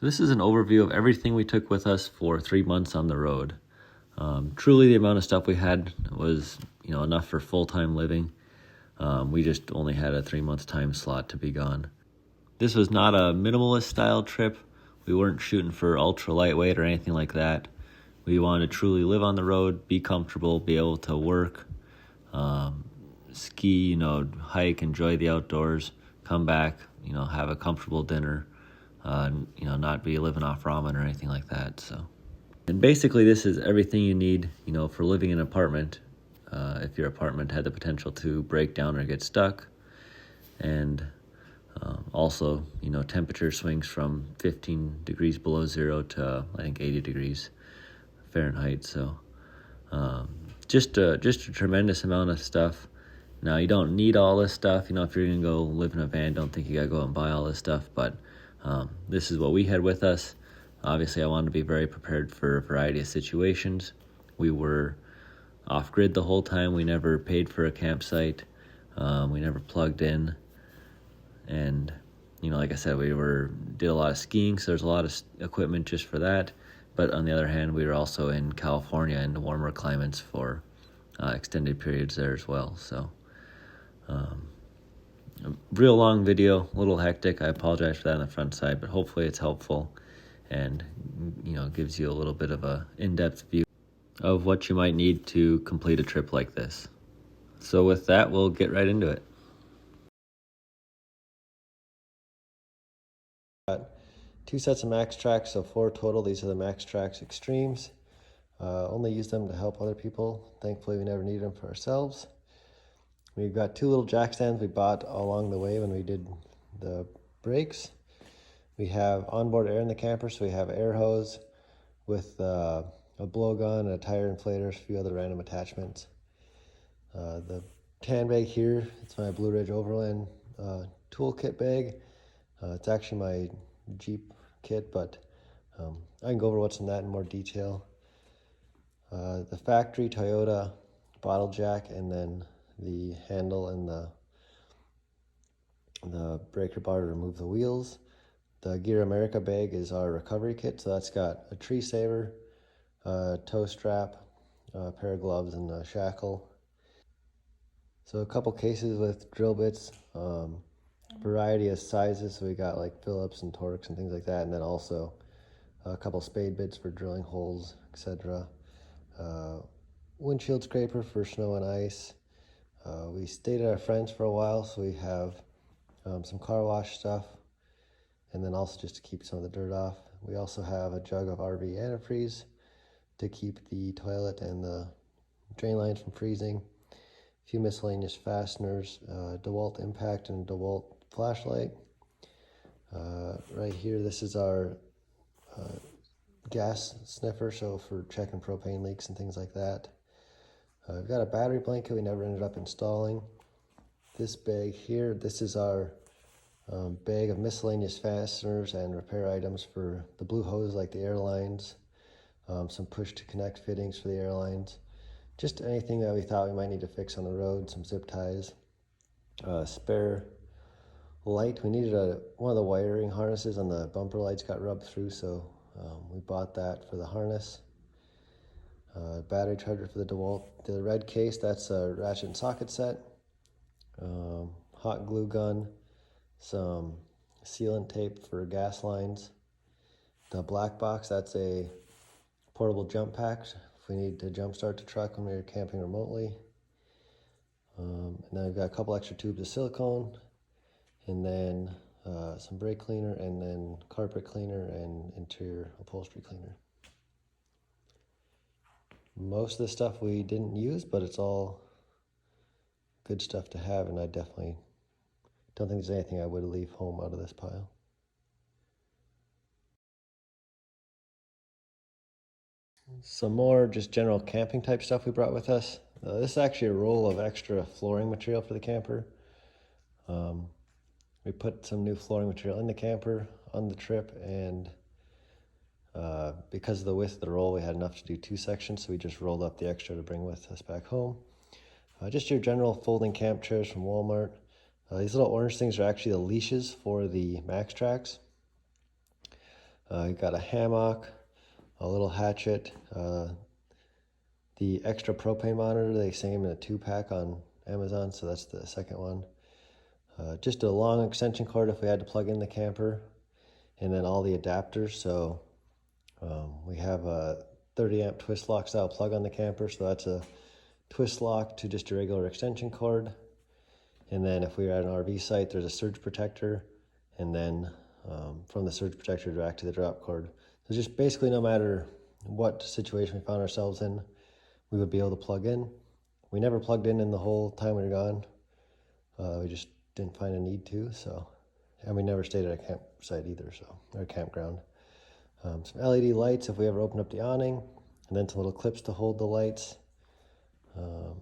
So this is an overview of everything we took with us for 3 months on the road. Truly, the amount of stuff we had was, enough for full-time living. We just only had a 3-month time slot to be gone. This was not a minimalist style trip. We weren't shooting for ultra lightweight or anything like that. We wanted to truly live on the road, be comfortable, be able to work, ski, hike, enjoy the outdoors, come back, have a comfortable dinner, not be living off ramen or anything like that. So, and basically this is everything you need, for living in an apartment. If your apartment had the potential to break down or get stuck. And also, temperature swings from 15 degrees below zero to, I think, 80 degrees Fahrenheit. So just a tremendous amount of stuff. Now, you don't need all this stuff. If you're going to go live in a van, don't think you got to go out and buy all this stuff. But this is what we had with us. Obviously, I wanted to be very prepared for a variety of situations. We were off-grid the whole time. We never paid for a campsite. We never plugged in. And, like I said, did a lot of skiing, so there's a lot of equipment just for that. But on the other hand, we were also in California in warmer climates for extended periods there as well. So, a real long video, a little hectic. I apologize for that on the front side, but hopefully it's helpful and, gives you a little bit of a in-depth view of what you might need to complete a trip like this. So with that, we'll get right into it. Got 2 sets of max tracks, so 4 total. These are the max tracks extremes. Only use them to help other people. Thankfully, we never needed them for ourselves. We've got 2 little jack stands we bought along the way when we did the brakes. We have onboard air in the camper, so we have air hose with a blowgun, a tire inflator, a few other random attachments. The tan bag here, it's my Blue Ridge Overland toolkit bag. It's actually my Jeep kit, but I can go over what's in that in more detail. The factory Toyota bottle jack, and then the handle and the breaker bar to remove the wheels. The Gear America bag is our recovery kit, so that's got a tree saver, a toe strap, a pair of gloves, and a shackle. So a couple cases with drill bits, variety of sizes. So we got like Phillips and Torx and things like that, and then also a couple spade bits for drilling holes, etc. Windshield scraper for snow and ice. We stayed at our friends for a while, so we have some car wash stuff, and then also just to keep some of the dirt off. We also have a jug of RV antifreeze to keep the toilet and the drain lines from freezing. A few miscellaneous fasteners, DeWalt impact and DeWalt flashlight. Right here, this is our gas sniffer, so for checking propane leaks and things like that. We've got a battery blanket we never ended up installing. This bag here, this is our bag of miscellaneous fasteners and repair items for the blue hose like the airlines, some push to connect fittings for the airlines, just anything that we thought we might need to fix on the road, some zip ties, spare light. We needed one of the wiring harnesses on the bumper lights got rubbed through, so we bought that for the harness. Battery charger for the DeWalt. The red case, that's a ratchet and socket set. Hot glue gun, some sealant tape for gas lines. The black box, that's a portable jump pack if we need to jump start the truck when we're camping remotely. And then I've got a couple extra tubes of silicone, and then some brake cleaner, and then carpet cleaner and interior upholstery cleaner. Most of the stuff we didn't use, but it's all good stuff to have, and I definitely don't think there's anything I would leave home out of this pile. Some more just general camping type stuff we brought with us. This is actually a roll of extra flooring material for the camper. We put some new flooring material in the camper on the trip, and because of the width of the roll, we had enough to do 2 sections, so we just rolled up the extra to bring with us back home. Just your general folding camp chairs from Walmart. These little orange things are actually the leashes for the max tracks. You got a hammock, a little hatchet, the extra propane monitor. They same in a 2-pack on Amazon, so that's the second one. Just a long extension cord if we had to plug in the camper, and then all the adapters. So we have a 30 amp twist lock style plug on the camper, so that's a twist lock to just a regular extension cord. And then if we were at an RV site, there's a surge protector, and then from the surge protector back to the drop cord. So just basically no matter what situation we found ourselves in, we would be able to plug in. We never plugged in the whole time we were gone. We just didn't find a need to, so. And we never stayed at a campsite either, so, or campground. Some LED lights if we ever open up the awning, and then some little clips to hold the lights.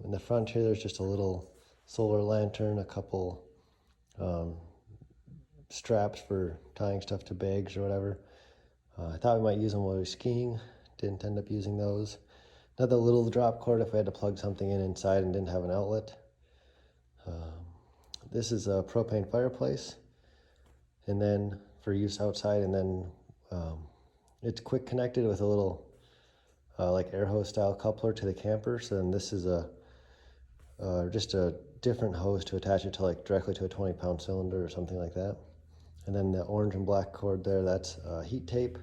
In the front here, there's just a little solar lantern, a couple straps for tying stuff to bags or whatever. I thought we might use them while we were skiing. Didn't end up using those. Another little drop cord if we had to plug something in inside and didn't have an outlet. This is a propane fireplace, and then for use outside, and then it's quick connected with a little like air hose style coupler to the camper. So then this is just a different hose to attach it to, like directly to a 20-pound cylinder or something like that. And then the orange and black cord there, that's heat tape.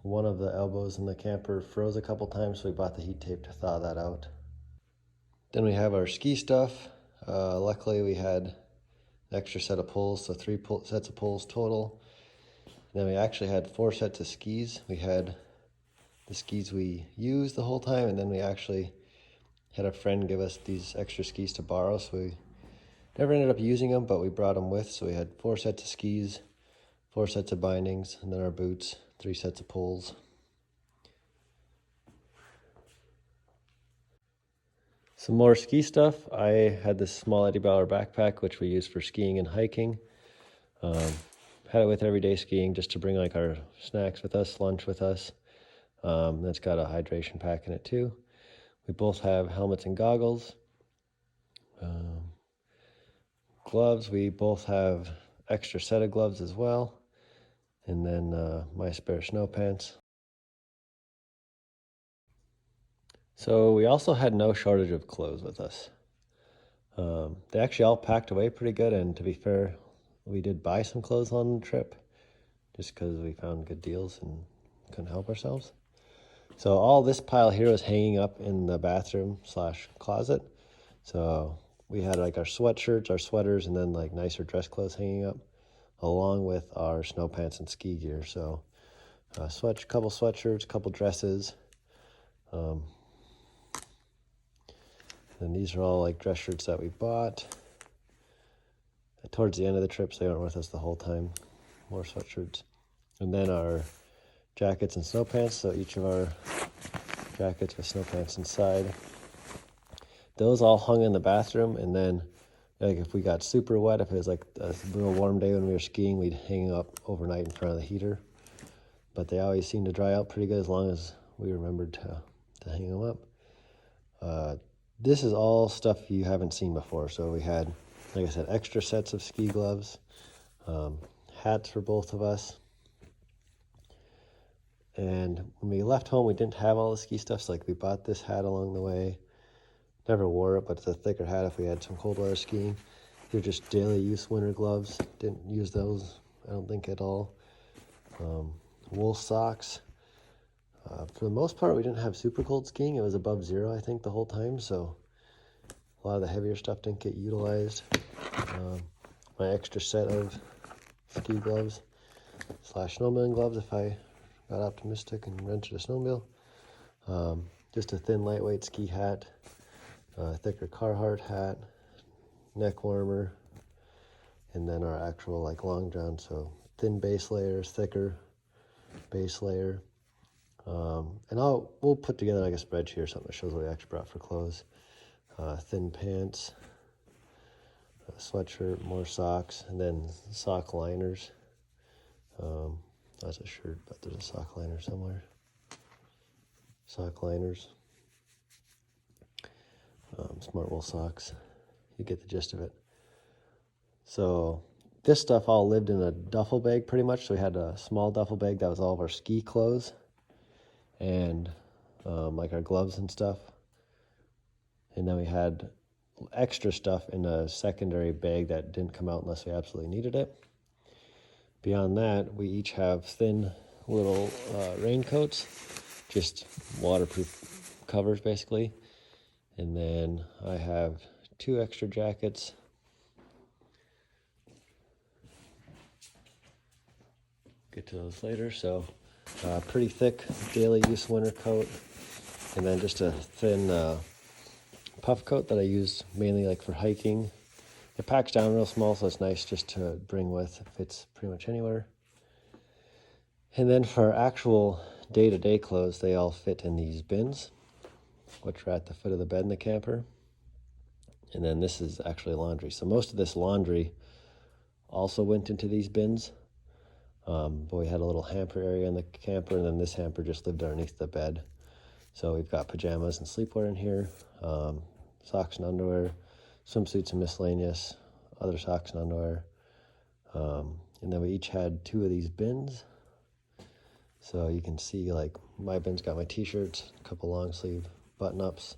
One of the elbows in the camper froze a couple times, so we bought the heat tape to thaw that out. Then we have our ski stuff. Luckily we had an extra set of poles, so 3 sets of poles total. And then we actually had 4 sets of skis. We had the skis we used the whole time, and then we actually had a friend give us these extra skis to borrow, so we never ended up using them, but we brought them with. So we had 4 sets of skis, 4 sets of bindings, and then our boots, 3 sets of poles. Some more ski stuff. I had this small Eddie Bauer backpack, which we use for skiing and hiking. Had it with every day skiing just to bring like our snacks with us, lunch with us. That's got a hydration pack in it too. We both have helmets and goggles. Gloves, we both have extra set of gloves as well. And then my spare snow pants. So we also had no shortage of clothes with us. They actually all packed away pretty good, and to be fair, we did buy some clothes on the trip just because we found good deals and couldn't help ourselves. So all this pile here was hanging up in the bathroom / closet. So we had like our sweatshirts, our sweaters, and then like nicer dress clothes hanging up, along with our snow pants and ski gear. So couple sweatshirts, couple dresses. And these are all like dress shirts that we bought towards the end of the trip, so they weren't with us the whole time. More sweatshirts. And then our jackets and snow pants, so each of our jackets with snow pants inside. Those all hung in the bathroom, and then like if we got super wet, if it was like a real warm day when we were skiing, we'd hang up overnight in front of the heater. But they always seemed to dry out pretty good as long as we remembered to hang them up. This is all stuff you haven't seen before. So we had, like I said, extra sets of ski gloves, hats for both of us. And when we left home, we didn't have all the ski stuff. So like we bought this hat along the way. Never wore it, but it's a thicker hat if we had some cold weather skiing. They're just daily use winter gloves. Didn't use those, I don't think, at all. Wool socks. For the most part, we didn't have super cold skiing. It was above 0, I think, the whole time. So a lot of the heavier stuff didn't get utilized. My extra set of ski gloves / snowmobiling gloves if I got optimistic and rented a snowmobile. Just a thin, lightweight ski hat. Thicker Carhartt hat, neck warmer, and then our actual like long john, so thin base layers, thicker base layer. And we'll put together like a spreadsheet or something that shows what we actually brought for clothes. Thin pants, a sweatshirt, more socks, and then sock liners. That's a shirt, but there's a sock liner somewhere. Sock liners. Smart wool socks. You get the gist of it. So This stuff all lived in a duffel bag pretty much. So we had a small duffel bag that was all of our ski clothes and like our gloves and stuff. And then we had extra stuff in a secondary bag that didn't come out unless we absolutely needed it. Beyond that, we each have thin little raincoats, just waterproof covers basically. And then I have 2 extra jackets. Get to those later. So pretty thick daily use winter coat, and then just a thin puff coat that I use mainly like for hiking. It packs down real small, so it's nice just to bring with. It fits pretty much anywhere. And then for actual day-to-day clothes, they all fit in these bins, which are at the foot of the bed in the camper. And then this is actually laundry. So most of this laundry also went into these bins. But we had a little hamper area in the camper, and then this hamper just lived underneath the bed. So we've got pajamas and sleepwear in here, socks and underwear, swimsuits and miscellaneous, other socks and underwear. And then we each had 2 of these bins. So you can see, like, my bin's got my t-shirts, a couple long sleeve button-ups,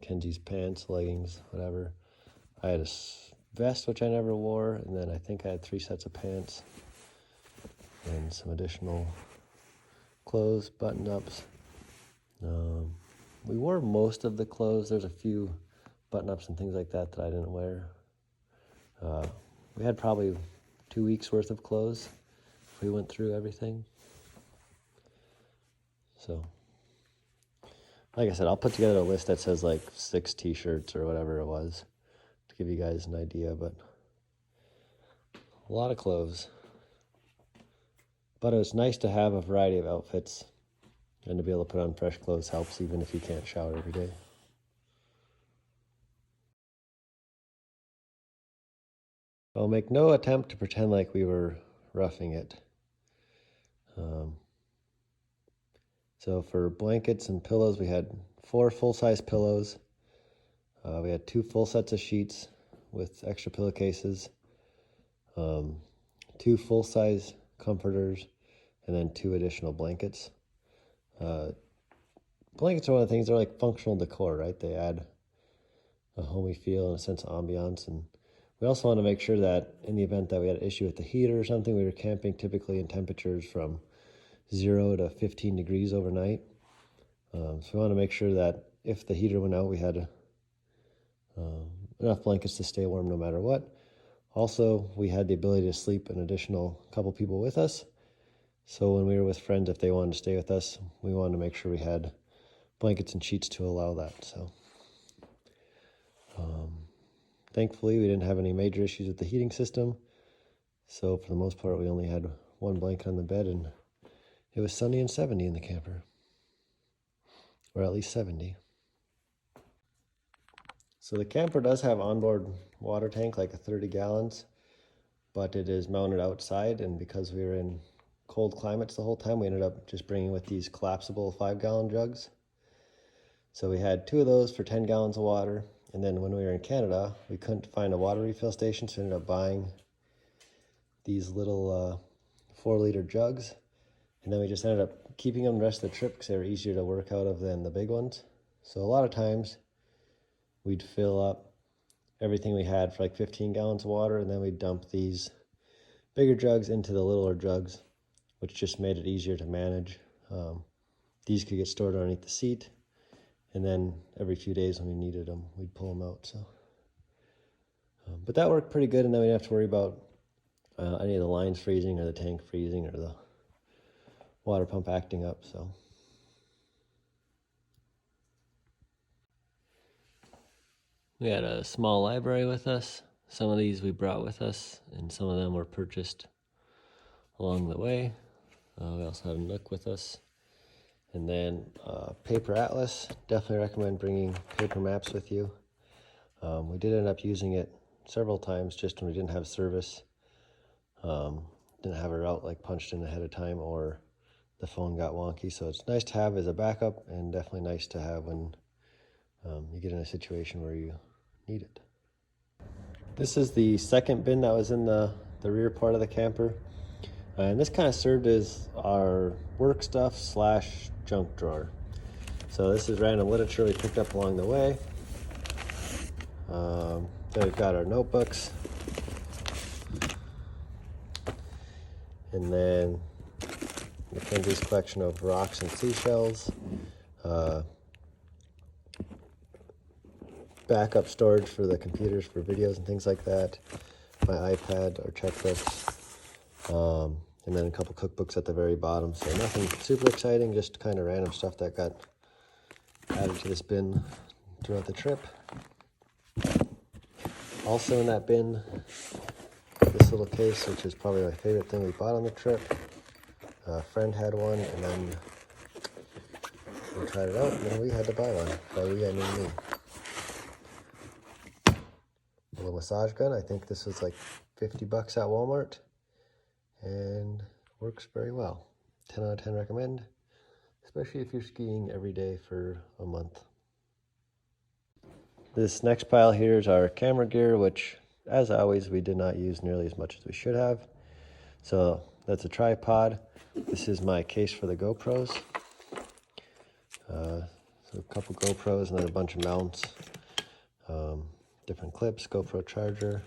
Kenzie's pants, leggings, whatever. I had a vest, which I never wore, and then I think I had 3 sets of pants and some additional clothes, button-ups. We wore most of the clothes. There's a few button-ups and things like that that I didn't wear. We had probably 2 weeks worth of clothes if we went through everything. So, like I said, I'll put together a list that says like 6 t-shirts or whatever it was to give you guys an idea, but a lot of clothes. But it was nice to have a variety of outfits, and to be able to put on fresh clothes helps even if you can't shower every day. I'll make no attempt to pretend like we were roughing it. So for blankets and pillows, we had 4 full-size pillows. We had 2 full sets of sheets with extra pillowcases, 2 full-size comforters, and then 2 additional blankets. Blankets are one of the things, they're like functional decor, right? They add a homey feel and a sense of ambiance. And we also want to make sure that in the event that we had an issue with the heater or something, we were camping typically in temperatures from 0 to 15 degrees overnight. So we want to make sure that if the heater went out, we had enough blankets to stay warm no matter what. Also, we had the ability to sleep an additional couple people with us. So when we were with friends, if they wanted to stay with us, we wanted to make sure we had blankets and sheets to allow that. So thankfully, we didn't have any major issues with the heating system. So for the most part, we only had 1 blanket on the bed, and it was sunny and 70 in the camper, or at least 70. So the camper does have onboard water tank, like a 30 gallons, but it is mounted outside, and because we were in cold climates the whole time, we ended up just bringing with these collapsible 5-gallon jugs. So we had 2 of those for 10 gallons of water, and then when we were in Canada, we couldn't find a water refill station, so we ended up buying these little 4-liter jugs, and then we just ended up keeping them the rest of the trip because they were easier to work out of than the big ones. So a lot of times we'd fill up everything we had for like 15 gallons of water, and then we'd dump these bigger jugs into the littler jugs, which just made it easier to manage. These could get stored underneath the seat, and then every few days when we needed them, we'd pull them out. So, but that worked pretty good, and then we didn't have to worry about any of the lines freezing or the tank freezing or the water pump acting up. So we had a small library with us. Some of these we brought with us, and some of them were purchased along the way. We also had a Nook with us. And then paper atlas, definitely recommend bringing paper maps with you. We did end up using it several times just when we didn't have service. Didn't have a route like punched in ahead of time, or the phone got wonky. So it's nice to have as a backup, and definitely nice to have when you get in a situation where you need it. This is the second bin that was in the rear part of the camper. And this kind of served as our work stuff slash junk drawer. So this is random literature we picked up along the way. Then we've got our notebooks. And then Mackenzie's collection of rocks and seashells. Backup storage for the computers for videos and things like that. My iPad or checkbooks. And then a couple cookbooks at the very bottom. So nothing super exciting, just kind of random stuff that got added to this bin throughout the trip. Also in that bin, this little case, which is probably my favorite thing we bought on the trip. A friend had one, and then we tried it out, and then we had to buy one. By we, I mean me. A little massage gun. I think this was like 50 bucks at Walmart, and works very well. 10 out of 10 recommend, especially if you're skiing every day for a month. This next pile here is our camera gear, which, as always, we did not use nearly as much as we should have. So that's a tripod. This is my case for the GoPros. So a couple GoPros and then a bunch of mounts. Different clips, GoPro charger,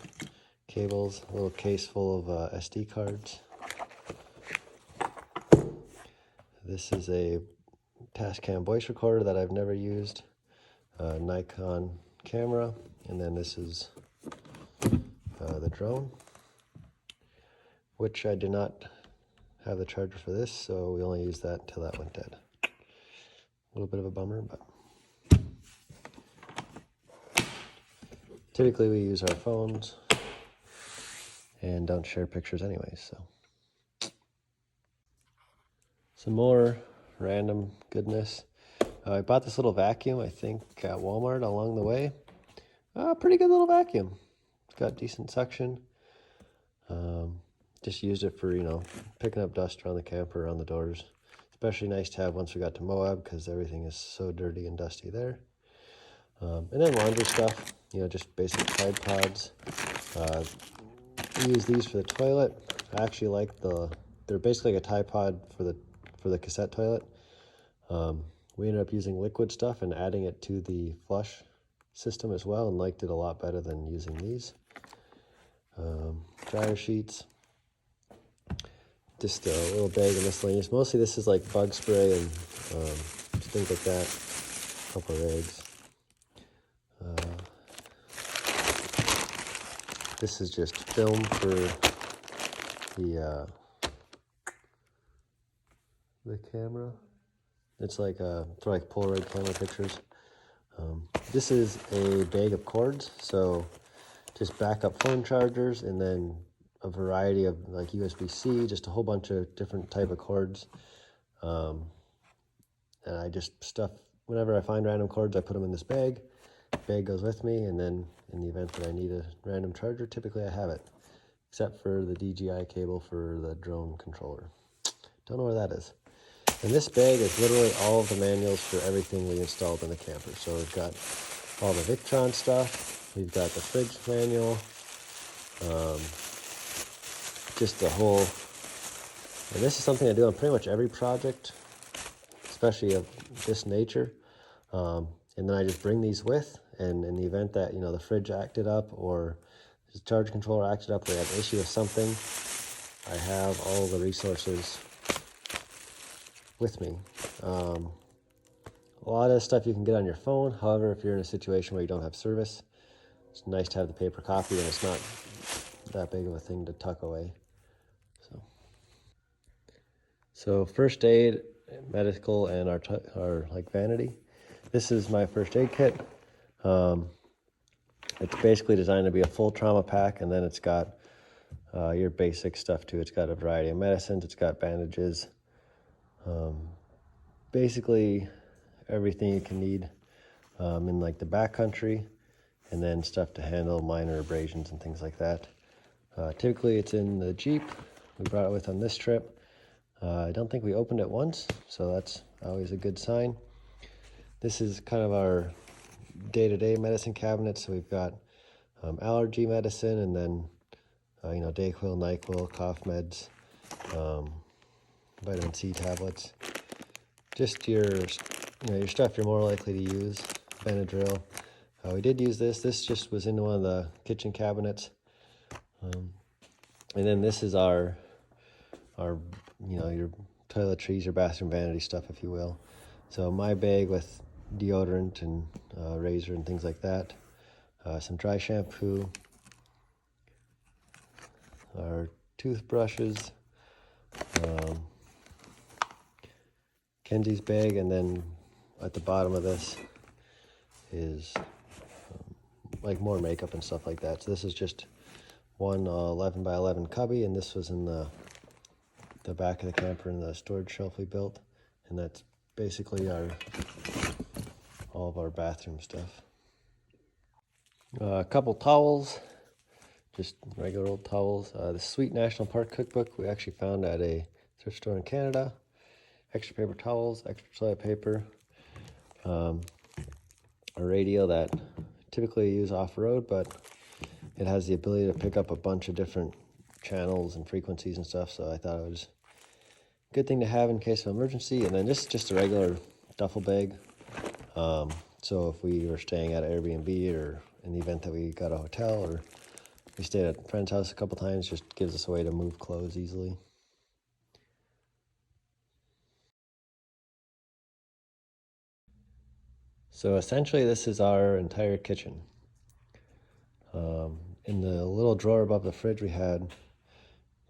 cables, a little case full of SD cards. This is a Tascam voice recorder that I've never used. Nikon camera, and then this is the drone, which I did not have the charger for this, so we only used that until that went dead. A little bit of a bummer, but typically we use our phones and don't share pictures anyways. So some more random goodness. I bought this little vacuum, I think, at Walmart along the way. Pretty good little vacuum. It's got decent suction. Just used it for, picking up dust around the camper, around the doors. Especially nice to have once we got to Moab, because everything is so dirty and dusty there. And then laundry stuff, just basic Tide Pods. We use these for the toilet. I actually like they're basically like a Tide Pod for the cassette toilet. We ended up using liquid stuff and adding it to the flush system as well, and liked it a lot better than using these. Dryer sheets. Just a little bag of miscellaneous. Mostly this is like bug spray and things like that. A couple of eggs. This is just film for the camera. It's like for like Polaroid camera pictures. This is a bag of cords, so just backup phone chargers, and then a variety of like USB-C, just a whole bunch of different type of cords. And I just stuff, whenever I find random cords, I put them in this bag. The bag goes with me, and then in the event that I need a random charger, typically I have it, except for the DJI cable for the drone controller. Don't know where that is. And this bag is literally all of the manuals for everything we installed in the camper. So we've got all the Victron stuff, we've got the fridge manual, just the whole, and this is something I do on pretty much every project, especially of this nature. And then I just bring these with, and in the event that, the fridge acted up or the charge controller acted up or I have an issue with something, I have all the resources with me. A lot of stuff you can get on your phone. However, if you're in a situation where you don't have service, it's nice to have the paper copy, and it's not that big of a thing to tuck away. So first aid, medical, and our like vanity. This is my first aid kit. It's basically designed to be a full trauma pack, and then it's got your basic stuff too. It's got a variety of medicines. It's got bandages. Basically everything you can need in like the backcountry, and then stuff to handle minor abrasions and things like that. Typically it's in the Jeep. We brought it with on this trip. I don't think we opened it once, so that's always a good sign. This is kind of our day-to-day medicine cabinet. So we've got allergy medicine, and then Dayquil, NyQuil, cough meds, vitamin C tablets. Just your stuff you're more likely to use. Benadryl. We did use this. This just was in one of the kitchen cabinets. And then this is our your toiletries, your bathroom vanity stuff, if you will. So my bag with deodorant and razor and things like that. Some dry shampoo. Our toothbrushes. Kenzie's bag, and then at the bottom of this is like more makeup and stuff like that. So this is just one 11 by 11 cubby, and this was in the back of the camper in the storage shelf we built, and that's basically all of our bathroom stuff. A couple towels, just regular old towels. The Sweet National Park cookbook we actually found at a thrift store in Canada. Extra paper towels, extra toilet paper. A radio that typically use off-road, but it has the ability to pick up a bunch of different channels and frequencies and stuff, so I thought it was a good thing to have in case of emergency. And then just a regular duffel bag. So if we were staying at an Airbnb, or in the event that we got a hotel, or we stayed at a friend's house a couple times, just gives us a way to move clothes easily. So essentially this is our entire kitchen. In the little drawer above the fridge we had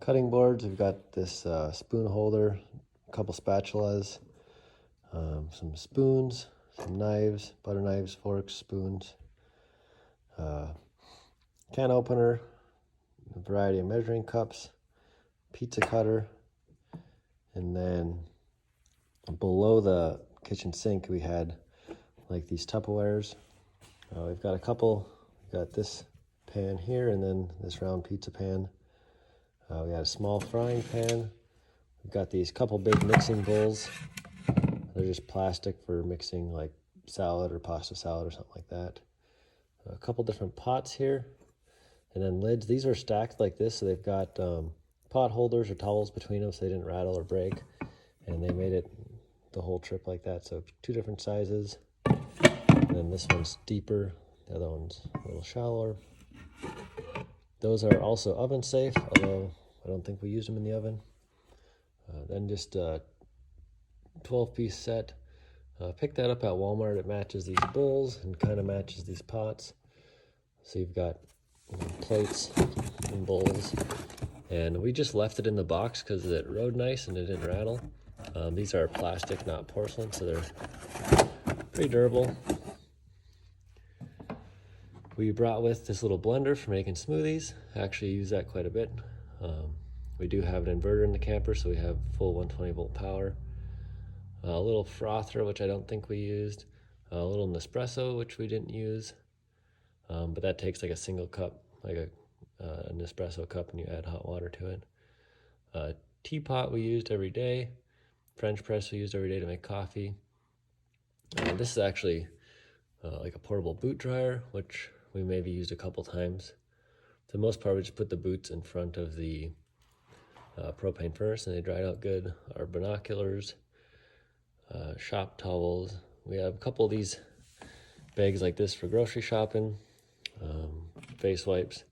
cutting boards. We've got this spoon holder, a couple spatulas, some spoons, some knives, butter knives, forks, spoons, can opener, a variety of measuring cups, pizza cutter, and then below the kitchen sink we had like these Tupperwares. We've got a couple. We've got this pan here, and then this round pizza pan. We got a small frying pan. We've got these couple big mixing bowls. They're just plastic for mixing like salad or pasta salad or something like that. A couple different pots here, and then lids. These are stacked like this, so they've got pot holders or towels between them so they didn't rattle or break, and they made it the whole trip like that. So 2 different sizes, and then this one's deeper, the other one's a little shallower. Those are also oven safe, although I don't think we used them in the oven. Then just a 12-piece set. Picked that up at Walmart. It matches these bowls and kind of matches these pots. So you've got plates and bowls. And we just left it in the box because it rode nice and it didn't rattle. These are plastic, not porcelain, so they're pretty durable. We brought with this little blender for making smoothies. I actually use that quite a bit. We do have an inverter in the camper, so we have full 120 volt power. A little frother, which I don't think we used. A little Nespresso, which we didn't use. But that takes like a single cup, like a Nespresso cup, and you add hot water to it. Teapot we used every day. French press we used every day to make coffee. This is actually like a portable boot dryer, which we maybe used a couple times. For the most part, we just put the boots in front of the propane furnace and they dried out good. Our binoculars, shop towels. We have a couple of these bags like this for grocery shopping, face wipes,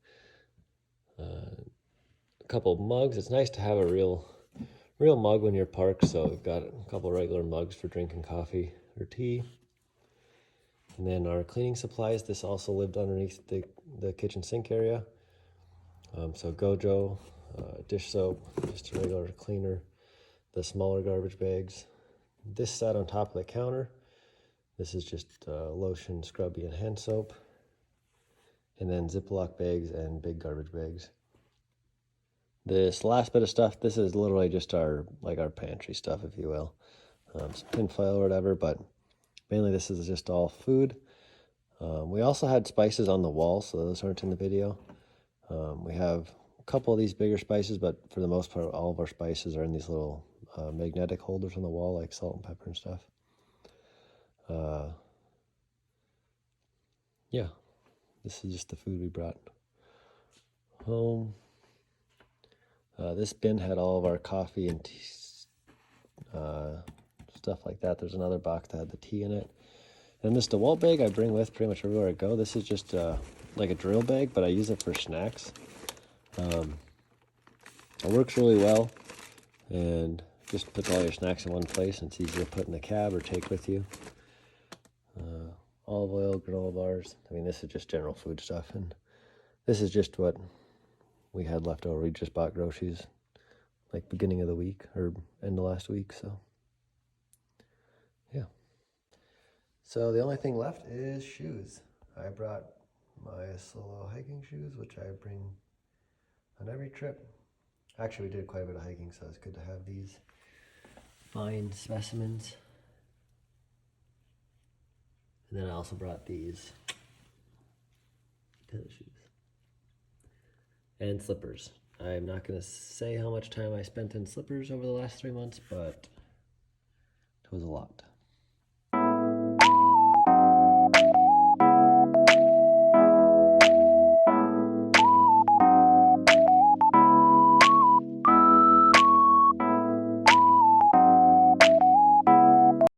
a couple of mugs. It's nice to have a real mug when you're parked, so we've got a couple regular mugs for drinking coffee or tea. And then our cleaning supplies, this also lived underneath the kitchen sink area. So Gojo, dish soap, just a regular cleaner, the smaller garbage bags. This sat on top of the counter. This is just lotion, scrubby, and hand soap. And then Ziploc bags and big garbage bags. This last bit of stuff, this is literally just our pantry stuff, if you will. Some tin foil or whatever, but mainly this is just all food. We also had spices on the wall, so those aren't in the video. We have a couple of these bigger spices, but for the most part, all of our spices are in these little magnetic holders on the wall, like salt and pepper and stuff. Yeah, This is just the food we brought home. This bin had all of our coffee and tea, stuff like that. There's another box that had the tea in it. And this DeWalt bag I bring with pretty much everywhere I go. This is just like a drill bag, but I use it for snacks. It works really well, and just put all your snacks in one place, and it's easy to put in the cab or take with you. Olive oil, granola bars. I mean, this is just general food stuff, and this is just what we had left over. We just bought groceries like beginning of the week or end of last week, so yeah. So the only thing left is shoes. I brought my solo hiking shoes, which I bring on every trip. Actually, we did quite a bit of hiking, so it's good to have these fine specimens. And then I also brought these tennis shoes and slippers. I'm not going to say how much time I spent in slippers over the last 3 months, but it was a lot.